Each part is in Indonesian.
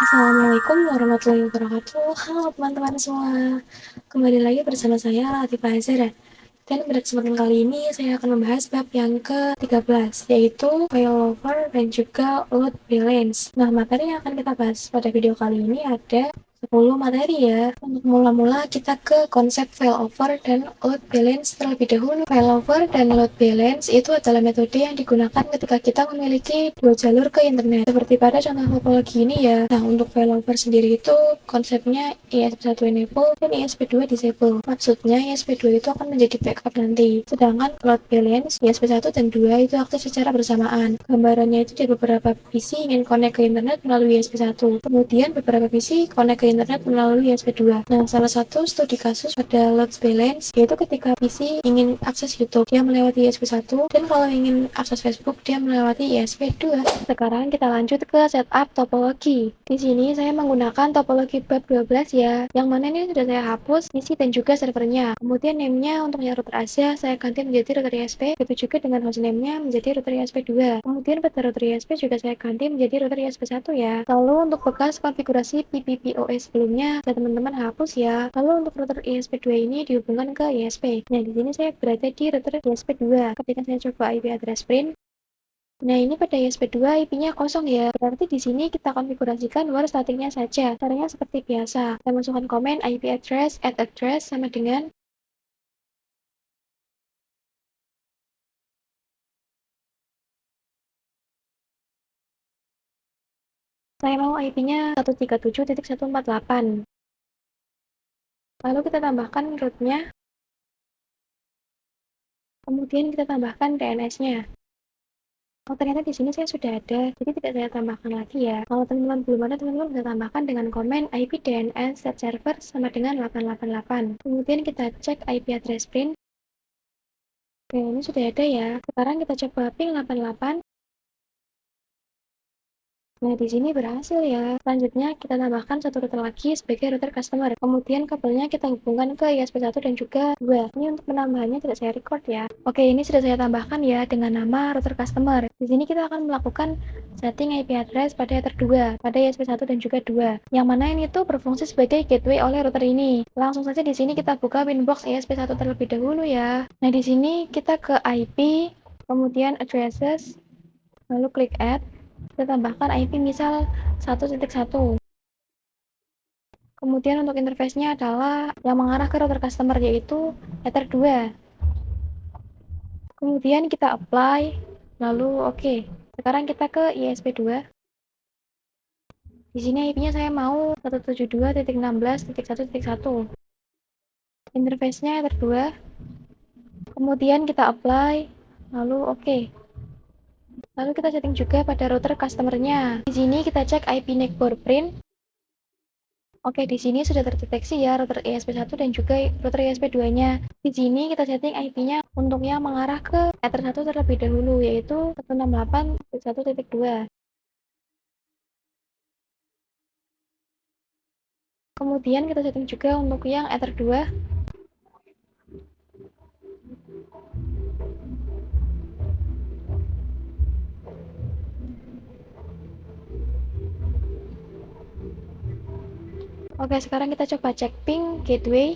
Assalamualaikum warahmatullahi wabarakatuh. Halo teman-teman semua. Kembali lagi bersama saya Latifah Azhara. Dan pada kesempatan kali ini saya akan membahas bab yang ke-13, yaitu failover dan juga load balance. Nah, materi yang akan kita bahas pada video kali ini ada 10 materi ya. Untuk mula-mula kita ke konsep failover dan load balance terlebih dahulu. Failover dan load balance itu adalah metode yang digunakan ketika kita memiliki dua jalur ke internet. Seperti pada contoh topologi ini ya. Nah, untuk failover sendiri itu konsepnya ESP1 enable dan ESP2 disable. Maksudnya ESP2 itu akan menjadi backup nanti. Sedangkan load balance ESP1 dan 2 itu aktif secara bersamaan. Gambarannya itu di beberapa PC ingin connect ke internet melalui ESP1. Kemudian beberapa PC connect ke internet melalui ESP2. Nah, salah satu studi kasus pada load balance yaitu ketika PC ingin akses YouTube, dia melewati ESP1, dan kalau ingin akses Facebook, dia melewati ESP2. Sekarang kita lanjut ke setup topologi. Di sini saya menggunakan topologi bab 12 ya, yang mana ini sudah saya hapus PC dan juga servernya. Kemudian name-nya untuk yang router Asia saya ganti menjadi router ISP, begitu juga dengan hostname-nya menjadi router ISP2. Kemudian pada router ISP juga saya ganti menjadi router ISP1 ya. Lalu untuk bekas konfigurasi PPPoS sebelumnya saya teman-teman hapus ya. Lalu untuk router ISP2 ini dihubungkan ke ISP. Nah, di sini saya berada di router ISP2. Ketika saya coba IP address print, nah, ini pada ISP2 IP-nya kosong ya. Berarti di sini kita konfigurasikan war statiknya saja. Caranya seperti biasa. Kita masukkan komen IP address, add address sama dengan saya mau IP-nya 137.148. Lalu kita tambahkan root-nya. Kemudian kita tambahkan DNS-nya. Oh, ternyata di sini saya sudah ada, jadi tidak saya tambahkan lagi ya. Kalau teman-teman belum ada, teman-teman bisa tambahkan dengan komen IP DNS set server sama dengan 888. Kemudian kita cek IP address print. Oke, ini sudah ada ya. Sekarang kita coba ping 88. Nah, di sini berhasil ya. Selanjutnya, kita tambahkan satu router lagi sebagai router customer. Kemudian kabelnya kita hubungkan ke ISP1 dan juga 2. Ini untuk penambahannya tidak saya record ya. Oke, ini sudah saya tambahkan ya dengan nama router customer. Di sini kita akan melakukan setting IP address pada router 2, pada ISP1 dan juga 2. Yang mana ini tuh berfungsi sebagai gateway oleh router ini. Langsung saja di sini kita buka winbox ISP1 terlebih dahulu ya. Nah, di sini kita ke IP, kemudian addresses, lalu klik add. Kita tambahkan IP misal 1.1. Kemudian untuk interface-nya adalah yang mengarah ke router customer yaitu Ether 2. Kemudian kita apply, lalu oke. Sekarang kita ke ISP2. Di sini IP-nya saya mau 172.16.1.1. Interface-nya Ether 2. Kemudian kita apply, lalu oke. Lalu kita setting juga pada router customer-nya. Di sini kita cek IP network print. Oke, di sini sudah terdeteksi ya router ESP1 dan juga router ESP2-nya. Di sini kita setting IP-nya untuk yang mengarah ke Ether 1 terlebih dahulu, yaitu 168.1.2. Kemudian kita setting juga untuk yang Ether 2. Oke, sekarang kita coba cek ping gateway.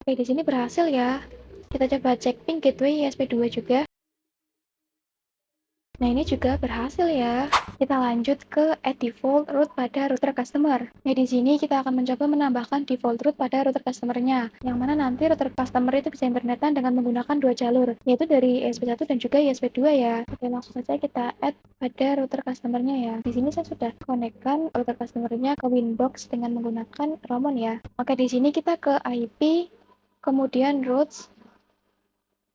Oke, di sini berhasil ya. Kita coba cek ping gateway ESP2 juga. Nah, ini juga berhasil ya. Kita lanjut ke add default route pada router customer. Nah, di sini kita akan mencoba menambahkan default route pada router customer-nya. Yang mana nanti router customer itu bisa internetan dengan menggunakan dua jalur, yaitu dari ESP1 dan juga ESP2 ya. Oke, langsung saja kita add pada router customer-nya ya. Di sini saya sudah konekkan router customer-nya ke Winbox dengan menggunakan Roamon ya. Oke, di sini kita ke IP, kemudian routes,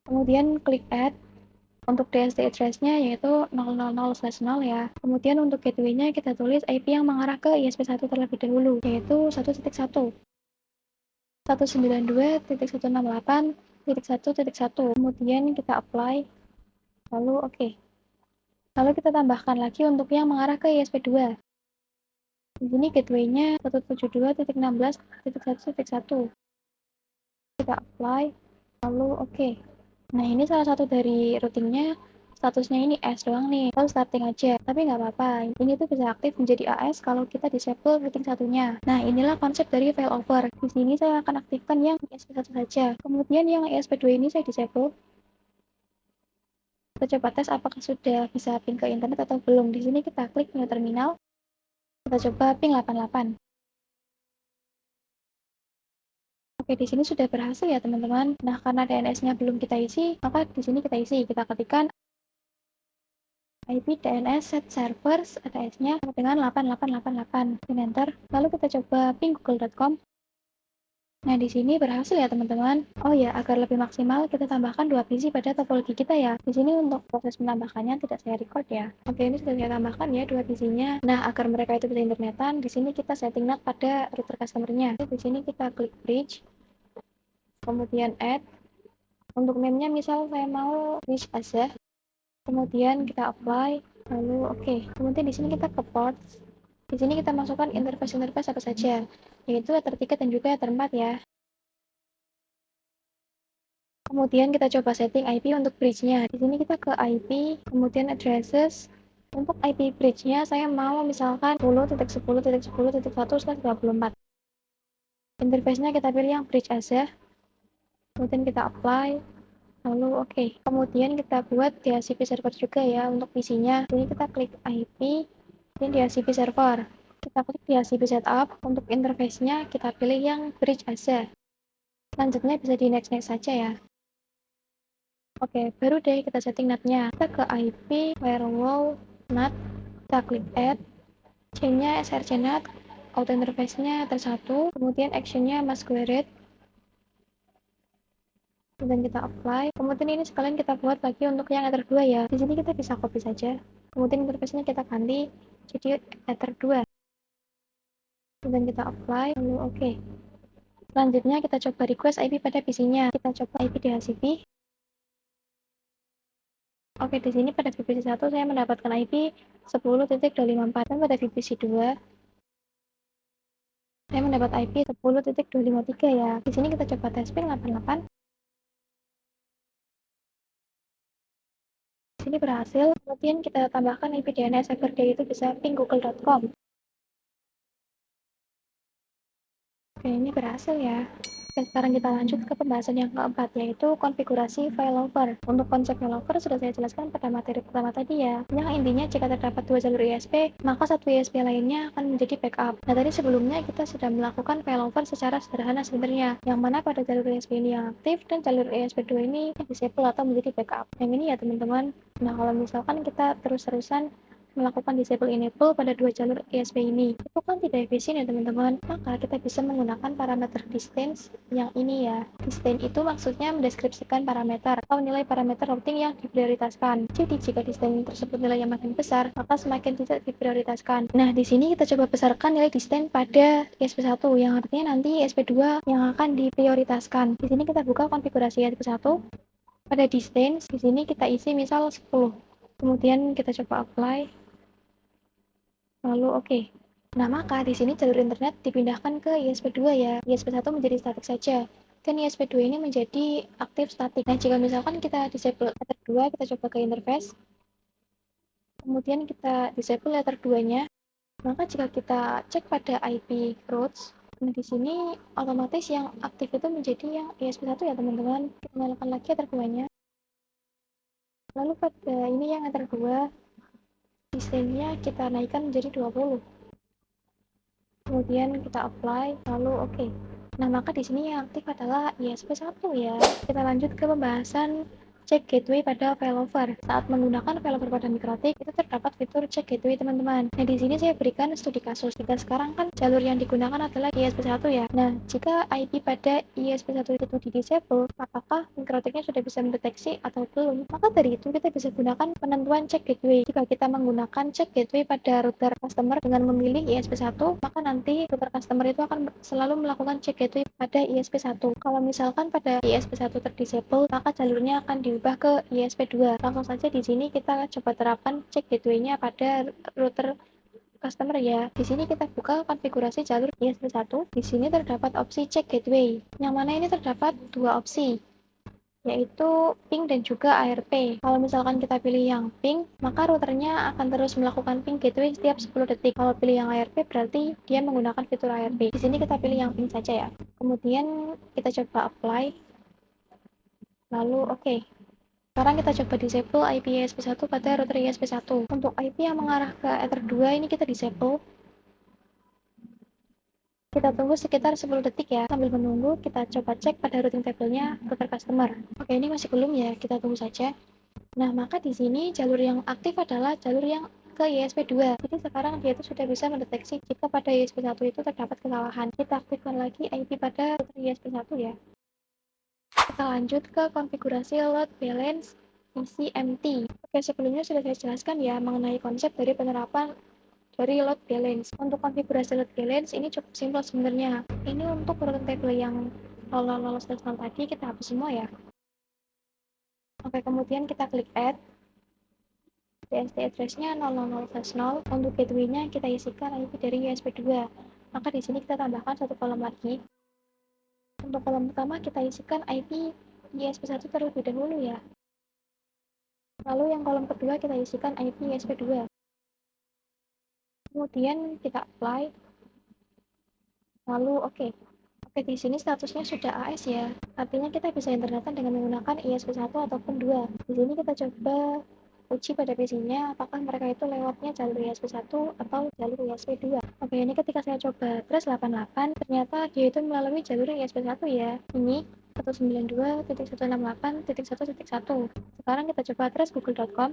kemudian klik add. Untuk DST address-nya yaitu 000/0 ya. Kemudian untuk gateway-nya kita tulis IP yang mengarah ke ISP1 terlebih dahulu, yaitu 1.1. 192.168.1.1. Kemudian kita apply, lalu oke. Lalu kita tambahkan lagi untuk yang mengarah ke ISP2. Di sini gateway-nya 172.16.1.1. Kita apply, lalu oke. Nah, ini salah satu dari routingnya statusnya ini S doang nih, lalu starting aja. Tapi nggak apa-apa, ini tuh bisa aktif menjadi AS kalau kita disable routing satunya. Nah, inilah konsep dari failover. Di sini saya akan aktifkan yang ESP1 saja. Kemudian yang ESP2 ini saya disable. Kita coba tes apakah sudah bisa ping ke internet atau belum. Di sini kita klik new terminal. Kita coba ping 88. Oke, di sini sudah berhasil ya teman-teman. Nah, karena DNS-nya belum kita isi, maka di sini kita isi. Kita ketikkan IP DNS set servers ada S-nya dengan 8888 dan enter. Lalu kita coba ping google.com. Nah, di sini berhasil ya teman-teman. Oh ya, agar lebih maksimal kita tambahkan 2 PC pada topologi kita ya. Di sini untuk proses menambahkannya tidak saya record ya. Oke, ini sudah saya tambahkan ya 2 PC-nya. Nah, agar mereka itu bisa internetan, di sini kita setting NAT pada router customer-nya. Di sini kita klik bridge, kemudian add. Untuk name-nya misal saya mau bridge aja. Kemudian kita apply, lalu oke. Kemudian di sini kita ke ports. Di sini kita masukkan interface apa saja, yaitu Ether 3 dan juga Ether 4 ya. Kemudian kita coba setting IP untuk bridge-nya. Di sini kita ke IP, kemudian addresses. Untuk IP bridge-nya saya mau misalkan 10.10.10.1/34. Interface-nya kita pilih yang bridge aja. Kemudian kita apply. Lalu oke. Kemudian kita buat DHCP server juga ya untuk PC-nya. Jadi kita klik IP, dan DHCP server. Kita klik DHCP setup. Untuk interface-nya kita pilih yang bridge aja. Selanjutnya bisa di next saja ya. Oke, baru deh kita setting NAT-nya. Kita ke IP, firewall, NAT, kita klik add, chain-nya src NAT, auto interface-nya Ether1, kemudian action-nya masquerade, dan kita apply. Kemudian ini sekalian kita buat lagi untuk yang Ether 2 ya. Di sini kita bisa copy saja. Kemudian interface-nya kita ganti jadi Ether 2. Dan kita apply, lalu oke. Selanjutnya kita coba request IP pada PC-nya. Kita coba IP DHCP. Oke, di sini pada VPC 1 saya mendapatkan IP 10.254 dan pada VPC 2 saya mendapat IP 10.253 ya. Di sini kita coba tes ping 88. Di sini berhasil. Kemudian kita tambahkan IP DNS agar dia itu bisa ping google.com. Oke, ini berhasil ya. Oke, sekarang kita lanjut ke pembahasan yang keempat, yaitu konfigurasi failover. Untuk konsep failover sudah saya jelaskan pada materi pertama tadi ya. Yang intinya jika terdapat 2 jalur ISP, maka satu ISP lainnya akan menjadi backup. Nah, tadi sebelumnya kita sudah melakukan failover secara sederhana sebenarnya, yang mana pada jalur ISP ini yang aktif dan jalur ISP2 ini disable atau menjadi backup. Yang ini ya teman-teman. Nah, kalau misalkan kita terus-terusan melakukan disable enable pada 2 jalur ISP ini, itu kan tidak efisien ya teman-teman. Maka kita bisa menggunakan parameter distance yang ini ya. Distance itu maksudnya mendeskripsikan parameter atau nilai parameter routing yang diprioritaskan. Jadi jika distance tersebut nilainya makin besar, maka semakin tidak diprioritaskan. Nah, di sini kita coba besarkan nilai distance pada ISP1 yang artinya nanti ISP2 yang akan diprioritaskan. Di sini kita buka konfigurasi ISP1. Pada distance, di sini kita isi misal 10. Kemudian kita coba apply. Lalu oke. Nah, maka di sini jalur internet dipindahkan ke ISP2 ya. ISP1 menjadi statik saja. Dan ISP2 ini menjadi aktif statik. Nah, jika misalkan kita disable Ether 2, kita coba ke interface. Kemudian kita disable Ether 2-nya. Maka jika kita cek pada IP routes, nah di sini otomatis yang aktif itu menjadi yang ISP1 ya teman-teman. Kita nyalakan lagi Ether 2-nya. Lalu pada ini yang Ether 2, distance-nya kita naikkan menjadi 20. Kemudian kita apply, lalu oke. Nah, maka di sini yang aktif adalah ISP1 ya. Kita lanjut ke pembahasan cek gateway pada failover. Saat menggunakan failover pada Mikrotik, itu terdapat fitur cek gateway teman-teman. Nah, di sini saya berikan studi kasus. Jika sekarang kan jalur yang digunakan adalah ISP1 ya. Nah, jika IP pada ISP1 itu di-disable, apakah Mikrotiknya sudah bisa mendeteksi atau belum? Maka dari itu kita bisa gunakan penentuan cek gateway. Jika kita menggunakan cek gateway pada router customer dengan memilih ISP1, maka nanti router customer itu akan selalu melakukan cek gateway pada ISP1. Kalau misalkan pada ISP1 terdisable, maka jalurnya akan diubah ke ISP2. Langsung saja di sini kita coba terapkan cek gateway-nya pada router customer ya. Di sini kita buka konfigurasi jalur ISP1. Di sini terdapat opsi cek gateway. Yang mana ini terdapat dua opsi. yaitu ping dan juga ARP. Kalau misalkan kita pilih yang ping, maka routernya akan terus melakukan ping gateway setiap 10 detik. Kalau pilih yang ARP berarti dia menggunakan fitur ARP. Di sini kita pilih yang ping saja ya. Kemudian kita coba apply, lalu oke. Sekarang kita coba disable IP ESP1 pada router ESP1. Untuk IP yang mengarah ke Ether 2 ini kita disable. Kita tunggu sekitar 10 detik ya. Sambil menunggu, kita coba cek pada routing table-nya router customer. Oke, ini masih belum ya, kita tunggu saja. Nah, maka di sini jalur yang aktif adalah jalur yang ke ESP2. Jadi sekarang dia itu sudah bisa mendeteksi jika pada ESP1 itu terdapat kesalahan. Kita aktifkan lagi IP pada router ESP1 ya. Kita lanjut ke konfigurasi load balance VCMT. Oke, sebelumnya sudah saya jelaskan ya mengenai konsep dari penerapan dari load balance. Untuk konfigurasi load balance ini cukup simpel sebenarnya. Ini untuk routing table yang 0000 tadi kita hapus semua ya. Oke, kemudian kita klik add. DST address-nya 0000. Untuk gateway-nya kita isikan IP dari ESP2. Maka di sini kita tambahkan satu kolom lagi. Untuk kolom pertama kita isikan IP ESP1 terlebih dahulu ya. Lalu yang kolom kedua kita isikan IP ESP2. Kemudian kita apply. Lalu oke. Oke, di sini statusnya sudah AS ya. Artinya kita bisa internetan dengan menggunakan ESP1 ataupun 2. Di sini kita coba uji pada PC-nya apakah mereka itu lewatnya jalur ESP1 atau jalur ESP2. Oke, ini ketika saya coba trace 88, ternyata dia itu melalui jalur ESP1 ya. Ini 192.168.1.1. Sekarang kita coba trace google.com.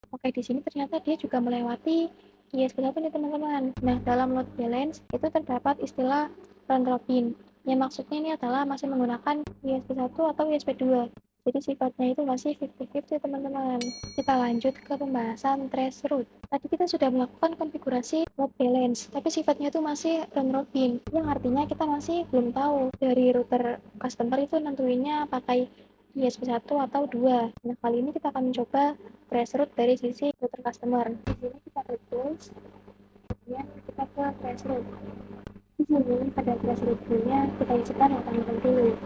Oke, di sini ternyata dia juga melewati ISP1 nih teman-teman. Nah, dalam load balance itu terdapat istilah round robin. Yang maksudnya ini adalah masih menggunakan ISP1 atau ISP2. Jadi sifatnya itu masih 50-50 teman-teman. Kita lanjut ke pembahasan trace route. Tadi kita sudah melakukan konfigurasi load balance, tapi sifatnya itu masih round robin. Yang artinya kita masih belum tahu dari router customer itu nentuinnya pakai ISP1 atau 2. Nah, kali ini kita akan mencoba trace route dari sisi router customer. Di sini kita klik tools, kemudian kita ke trace route. Di sini pada trace route-nya kita isikan data dulu.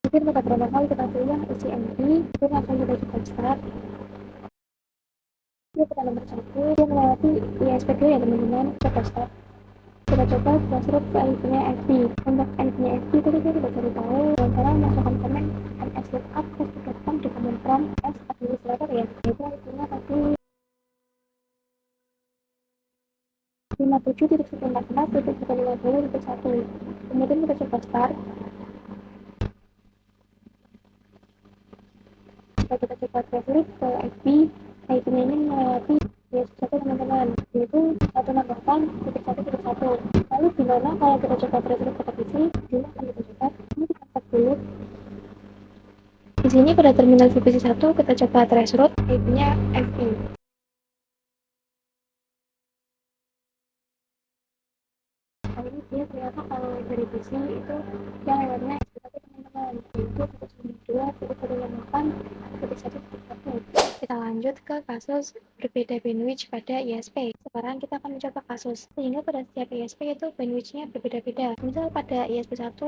Mungkin pada protokol kita pilih yang ECMP, itu langsung kita coba start. Ini kita nomor 1, dia melewati ISP2 ya teman-teman, coba start. Kita coba trace route ke IP-nya FB. Untuk IP-nya FB itu kita tidak cari tahu dengan cara masukkan komen mslookup facebook.com di command prompt as administrator ya. Itu IP-nya tadi 57.144.150.1. Kemudian kita coba start. Kita coba trace route ke FB. IP-nya ini melewati ISP1 teman-teman, yaitu 168.1.1. Lalu gimana kalau kita coba trace route ke PC? Ini akan kita coba. Ini kita tap dulu. Di sini pada terminal VPC1 kita coba trace route IP-nya FE. Kali ini dia ternyata kalau dari PC itu yang lewatnya SP1 teman-teman, yaitu 192.168.1.1. Kita lanjut ke kasus berbeda bandwidth pada ISP. Sekarang kita akan mencoba kasus sehingga pada setiap ISP itu bandwidth-nya berbeda-beda. Misal pada ISP1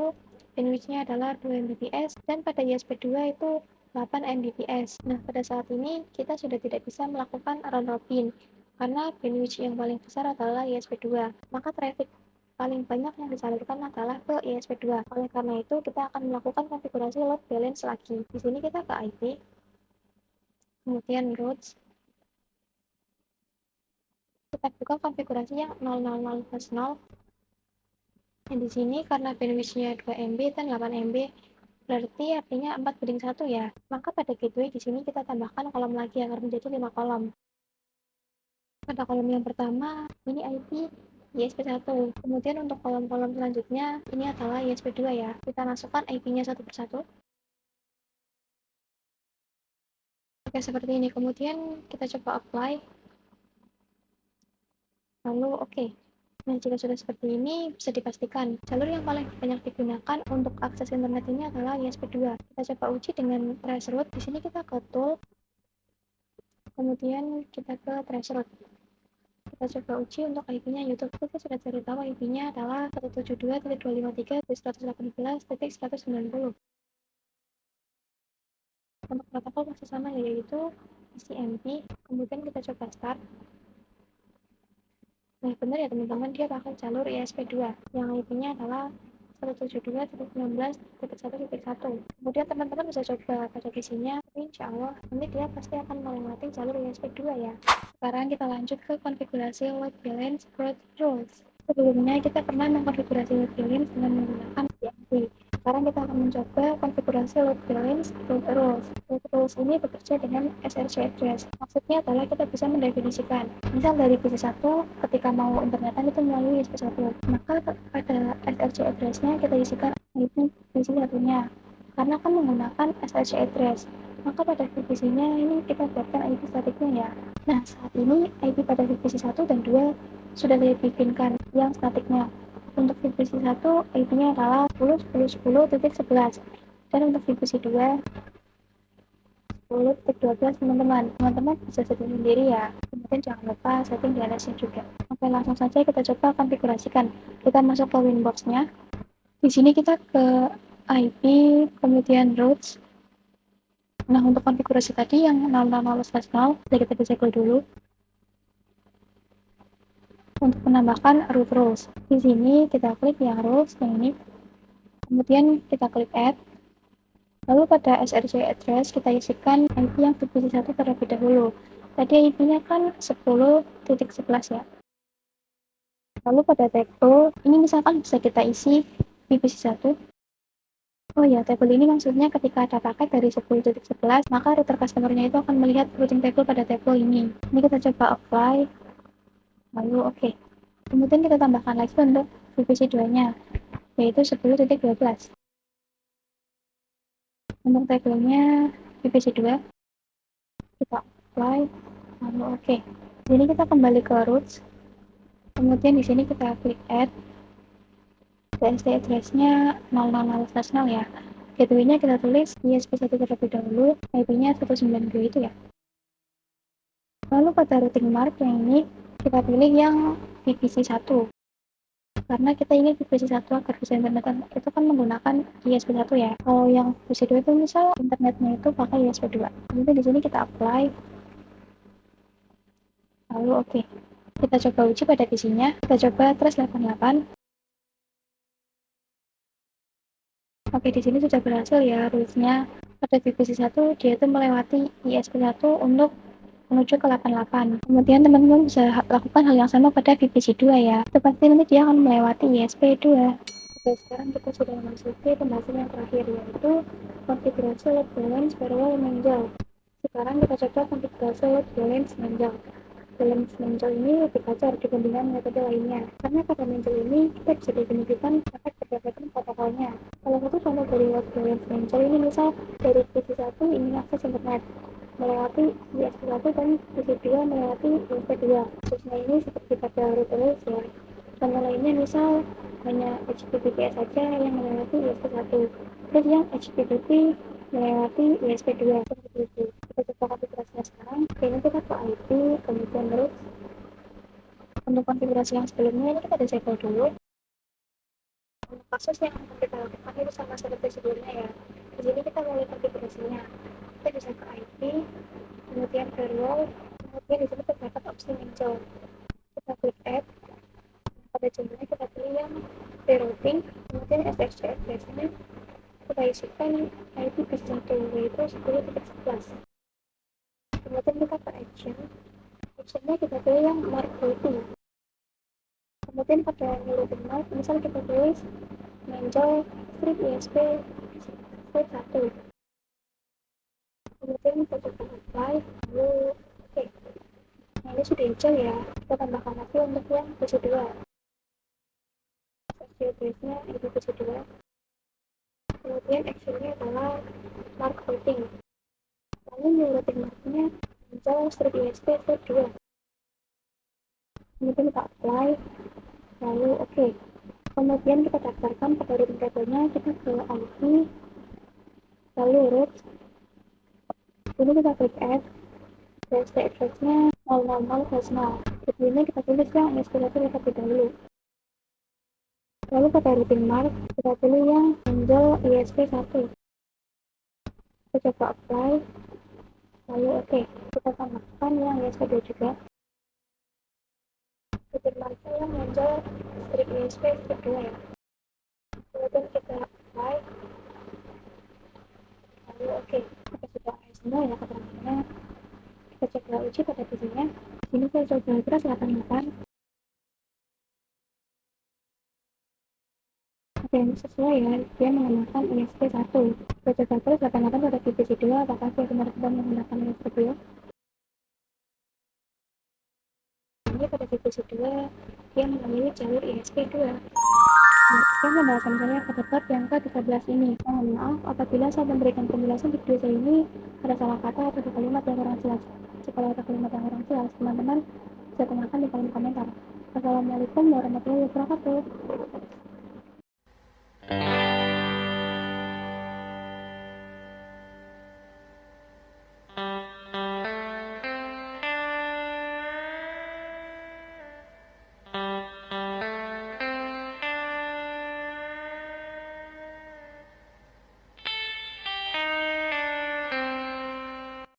bandwidth-nya adalah 2 Mbps dan pada ISP2 itu 8 Mbps. Nah, pada saat ini kita sudah tidak bisa melakukan round robin karena bandwidth yang paling besar adalah ISP2. Maka traffic paling banyak yang disalurkan adalah ke ISP2. Oleh karena itu, kita akan melakukan konfigurasi load balance lagi. Di sini kita ke IP, kemudian routes. Kita buka konfigurasi yang 000/0. Dan di sini karena bandwidth-nya 2 MB dan 8 MB, berarti artinya 4:1 ya. Maka pada gateway di sini kita tambahkan kolom lagi agar menjadi 5 kolom. Pada kolom yang pertama, ini IP ISP1. Kemudian untuk kolom-kolom selanjutnya, ini adalah ISP2 ya. Kita masukkan IP-nya satu persatu. Oke, seperti ini. Kemudian kita coba apply. Lalu oke. Nah, jika sudah seperti ini, bisa dipastikan jalur yang paling banyak digunakan untuk akses internet ini adalah ISP2. Kita coba uji dengan trace route. Di sini kita ke tool, kemudian kita ke trace route. Kita coba uji untuk IP-nya YouTube. Kita sudah cari tahu IP-nya adalah 172.253.118.190. Untuk protokol masih sama, yaitu CMP. Kemudian kita coba start. Nah, benar ya teman-teman, dia pakai jalur ISP2 yang IP-nya adalah 172.19.1.1. Kemudian teman-teman bisa coba pada PC-nya, tapi insya Allah nanti dia pasti akan melewati jalur ISP2 ya. Sekarang kita lanjut ke konfigurasi load balance root rules. Sebelumnya kita pernah mengkonfigurasi load balance dengan menggunakan CMP. Sekarang kita akan mencoba konfigurasi load balance root rules. Root rules ini bekerja dengan SRC address. Maksudnya adalah kita bisa mendefinisikan. Misal dari PC1 ketika mau internetan itu melalui ISP1. Maka pada SRC address-nya kita isikan IP PC1-nya. Karena kan menggunakan SRC address. Maka pada VPC-nya ini kita buatkan IP statiknya ya. Nah, saat ini IP pada VPC 1 dan 2 sudah saya bikinkan yang statiknya. Untuk VPC 1 IP-nya adalah 10.10.10.11 dan untuk VPC 2 10.12 teman-teman. Teman-teman bisa setting sendiri ya. Kemudian jangan lupa setting DNS-nya juga. Oke, langsung saja kita coba konfigurasikan. Kita masuk ke Winbox-nya. Di sini kita ke IP, kemudian routes. Nah, untuk konfigurasi tadi yang 000/0, kita disable dulu. Untuk menambahkan root rules, di sini kita klik yang rules yang ini, kemudian kita klik add. Lalu pada SRC address kita isikan IP yang VPC 1 terlebih dahulu. Tadi IP-nya kan 10.11 ya. Lalu pada table ini misalkan bisa kita isi VPC 1. Oh ya, table ini maksudnya ketika ada paket dari 10.11, maka router customer-nya itu akan melihat routing table pada table ini. Ini kita coba apply, lalu oke. Kemudian kita tambahkan lagi untuk VPC 2-nya, yaitu 10.12. Untuk tabelnya VPC 2, kita apply, lalu oke. Di sini kita kembali ke roots, kemudian di sini kita klik add. DST address-nya 000/0 ya. Gateway-nya kita tulis ISP1 terlebih dahulu, IP-nya 192 itu ya. Lalu pada routing mark yang ini, kita pilih yang VPC 1. Karena kita ingin VPC 1 agar bisa internetan itu kan menggunakan ISP1 ya. Kalau yang VPC 2 itu misal internetnya itu pakai ISP2. Kemudian di sini kita apply. Lalu oke. Kita coba uji pada PC-nya. Kita coba Trace88. Oke, di sini sudah berhasil ya rules-nya. Pada VPC 1 dia itu melewati ISP1 untuk menuju ke 88. Kemudian teman-teman bisa lakukan hal yang sama pada VPC 2 ya. Itu pasti nanti dia akan melewati ISP2. Oke, sekarang kita sudah memasuki pembahasan yang terakhir, yaitu konfigurasi load balance firewall menjal. Sekarang kita coba konfigurasi load balance menjal. Balance menjal ini lebih kacau dibandingkan metode lainnya. Karena pada menjal ini kita bisa definisikan efek berdasarkan protokolnya. Salah satu contoh dari load balance menjal ini misal dari PC1 ingin akses internet melewati ISP1 dan PC2 melewati ISP2. Khususnya ini seperti pada router ya. Contoh lainnya misal hanya HTTPS saja yang melewati ISP1, terus yang HTTP melewati ISP2 seperti itu. Kita coba konfigurasinya sekarang. Ini kita ke IP, kemudian root. Untuk konfigurasi yang sebelumnya ini kita disable dulu. Untuk kasus yang akan kita lakukan itu sama seperti sebelumnya ya. Di sini kita mulai konfigurasinya. Kita bisa ke IP, kemudian firewall, kemudian di sini terdapat opsi menjauh. Kita klik add. Pada jumlahnya kita pilih yang rerouting, kemudian SSC address-nya kita isikan IP PC1 yaitu 10.11. Kemudian kita ke actionnya kita pilih yang mark routing. Kemudian pada routing mark misal kita tulis menjauh strip ISP strip 1. Kemudian kita coba apply, lalu oke. Nah, ini sudah hijau ya. Kita tambahkan lagi untuk yang PC2. Address-nya IP PC2. Kemudian actionnya adalah mark routing. Lalu new routing marknya menjauh strip ISP strip 2. Kemudian kita apply, lalu oke. Kemudian kita daftarkan pada routing table-nya, kita ke IP, lalu root. Ini kita klik add, DST address-nya 000/0. Sebelumnya kita tulis yang inspirasi terlebih dahulu. Lalu pada written mark, kita pilih yang menonjol ISP 1. Kita coba apply, lalu oke. Kita tambahkan yang ISP 2 juga. Written marknya yang menonjol strip ISP strip 2 ya. Kemudian kita apply, lalu oke. Kita sudah semua ya keterangannya. Kita coba uji pada visinya. Ini saya coba terus 88. Oke, sesuai ya, dia menggunakan ISP 1. Kita coba terus 88 pada divisi 2, apakah dia benar-benar menggunakan ISP 2. Ini pada divisi 2, dia memilih jalur ISP 2. Nah, sekian pembahasan saya pada bab yang ke-13 ini. Mohon maaf apabila saya memberikan penjelasan di video saya ini ada salah kata atau ada kalimat yang kurang jelas. Jika ada kalimat yang kurang jelas, teman-teman bisa tanyakan di kolom komentar. Wassalamualaikum warahmatullahi wabarakatuh.